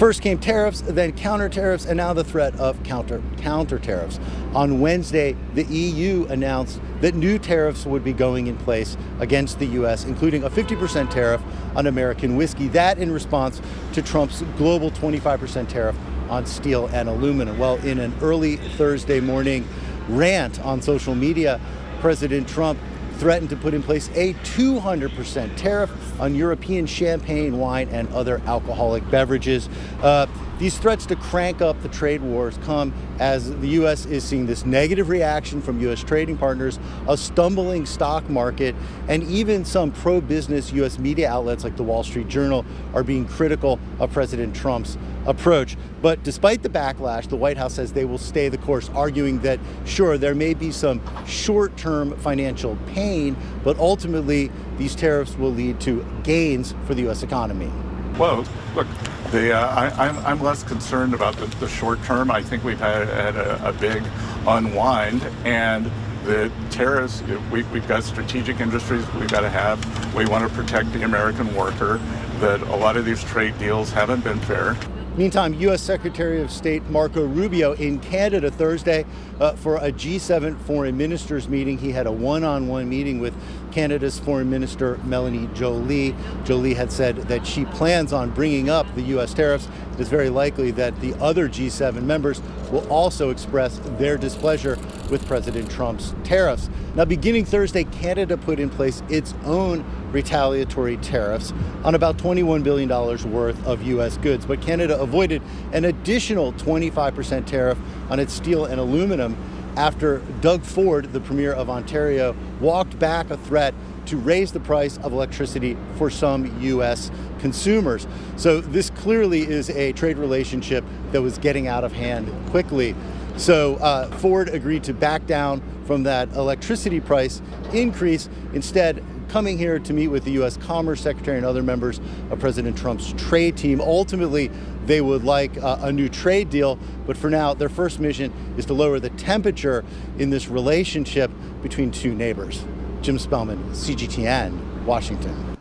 First came tariffs, then counter tariffs, and now the threat of counter tariffs. On Wednesday, the EU announced that new tariffs would be going in place against the U.S., including a 50% tariff on American whiskey. That in response to Trump's global 25% tariff on steel and aluminum. Well, in an early Thursday morning rant on social media, President Trump threatened to put in place a 200% tariff on European champagne, wine, and other alcoholic beverages. These threats to crank up the trade wars come as the U.S. is seeing this negative reaction from U.S. trading partners, a stumbling stock market, and even some pro-business U.S. media outlets like the Wall Street Journal are being critical of President Trump's approach. But despite the backlash, the White House says they will stay the course, arguing that, sure, there may be some short-term financial pain, but ultimately these tariffs will lead to gains for the U.S. economy. Well, look, I'm less concerned about the short term. I think we've had a big unwind, and the tariffs, we've got strategic industries we've got to have. We want to protect the American worker, that a lot of these trade deals haven't been fair. Meantime, U.S. Secretary of State Marco Rubio in Canada Thursday for a G7 foreign ministers meeting. He had a one-on-one meeting with Canada's Foreign Minister Melanie Joly. Joly had said that she plans on bringing up the U.S. tariffs. It is very likely that the other G7 members will also express their displeasure with President Trump's tariffs. Now, beginning Thursday, Canada put in place its own retaliatory tariffs on about $21 billion worth of U.S. goods. But Canada avoided an additional 25% tariff on its steel and aluminum after Doug Ford, the Premier of Ontario, walked back a threat to raise the price of electricity for some U.S. consumers. So this clearly is a trade relationship that was getting out of hand quickly. So Ford agreed to back down from that electricity price increase, instead coming here to meet with the U.S. Commerce Secretary and other members of President Trump's trade team. Ultimately, they would like a new trade deal, but for now, their first mission is to lower the temperature in this relationship between two neighbors. Jim Spellman, CGTN, Washington.